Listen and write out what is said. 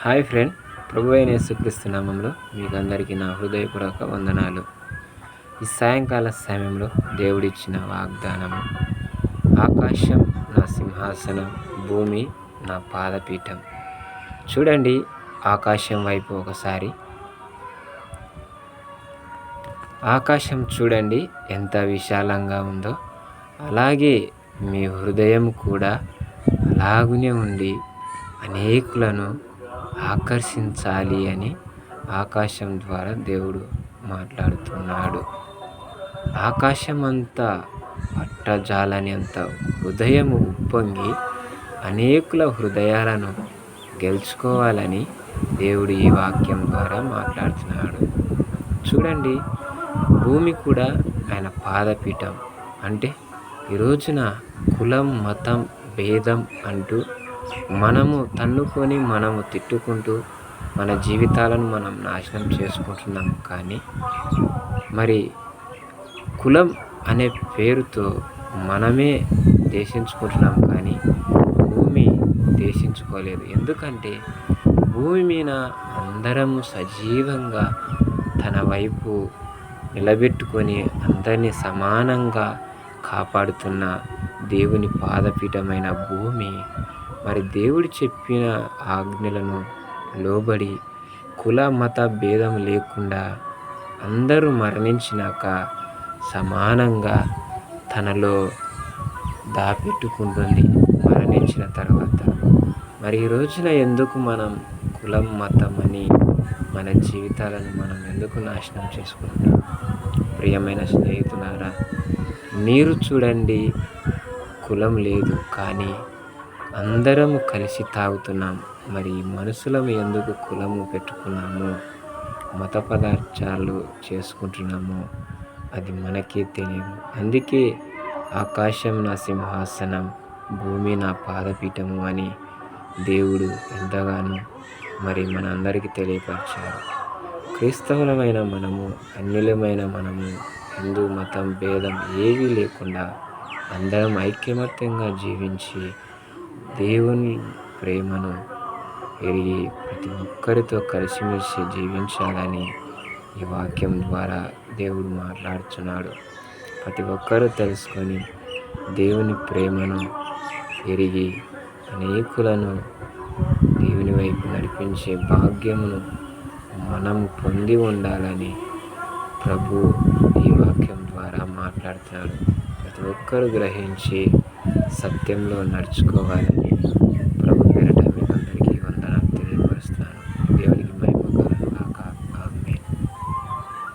Hi friend, ప్రభు అయిన యేసుక్రీస్తు నామంలో మీకు అందరికీ నా హృదయపూర్వక వందనాలు. ఈ సాయంకాల సమయంలో దేవుడిచ్చిన వాగ్దానము, ఆకాశం నా సింహాసనం, భూమి నా పాదపీఠం. చూడండి ఆకాశం వైపు ఒకసారి. ఆకాశం చూడండి ఎంత విశాలంగా ఉందో, అలాగే మీ హృదయం కూడా అలాగునే ఉండి అనేకులను ఆకర్షించాలి అని ఆకాశం ద్వారా దేవుడు మాట్లాడుతున్నాడు. ఆకాశం అంతా పట్టజాలని అంత హృదయము ఉప్పొంగి అనేకుల హృదయాలను గెలుచుకోవాలని దేవుడు ఈ వాక్యం ద్వారా మాట్లాడుతున్నాడు. చూడండి, భూమి కూడా ఆయన పాదపీఠం. అంటే ఈ రోజున కులం, మతం, భేదం అంటూ మనము తన్నుకొని మనము తిట్టుకుంటూ మన జీవితాలను మనం నాశనం చేసుకుంటున్నాం. కానీ మరి కులం అనే పేరుతో మనమే దేశించుకుంటున్నాం, కానీ భూమి దేశించుకోలేదు. ఎందుకంటే భూమి మీద అందరము సజీవంగా తన వైపు నిలబెట్టుకొని అందరినీ సమానంగా కాపాడుతున్న దేవుని పాదపీఠమైన భూమి మరి దేవుడు చెప్పిన ఆజ్ఞలను లోబడి కుల మత భేదం లేకుండా అందరూ మరణించినాక సమానంగా తనలో దాపెట్టుకుంటుంది మరణించిన తర్వాత. మరి ఈ రోజున ఎందుకు మనం కులం, మతం అని మన జీవితాలను మనం ఎందుకు నాశనం చేసుకుంటాం? ప్రియమైన స్నేహితులారా, నీరు చూడండి, కులం లేదు, కానీ అందరము కలిసి తాగుతున్నాం. మరి మనుషులము ఎందుకు కులము పెట్టుకున్నాము, మత పదార్థాలు చేసుకుంటున్నాము, అది మనకే తెలియదు. అందుకే ఆకాశం నా సింహాసనం, భూమి నా పాదపీఠము అని దేవుడు ఎంతగానో మరి మనందరికీ తెలియపరిచారు. క్రైస్తవులమైన మనము, అన్యులమైన మనము, హిందూ మతం భేదం ఏవీ లేకుండా అందరం ఐక్యమత్యంగా జీవించి దేవుని ప్రేమను ఎరిగి ప్రతి ఒక్కరితో కలిసిమెలిసి జీవించాలని ఈ వాక్యం ద్వారా దేవుడు మాట్లాడుతున్నాడు. ప్రతి ఒక్కరూ తెలుసుకొని దేవుని ప్రేమను ఎరిగి అనేకులను దేవుని వైపు నడిపించే భాగ్యమును మనం పొంది ఉండాలని ప్రభు ఈ వాక్యం ద్వారా మాట్లాడుతున్నాడు. ప్రతి ఒక్కరూ గ్రహించి సత్యంలో నడుచుకోవాలని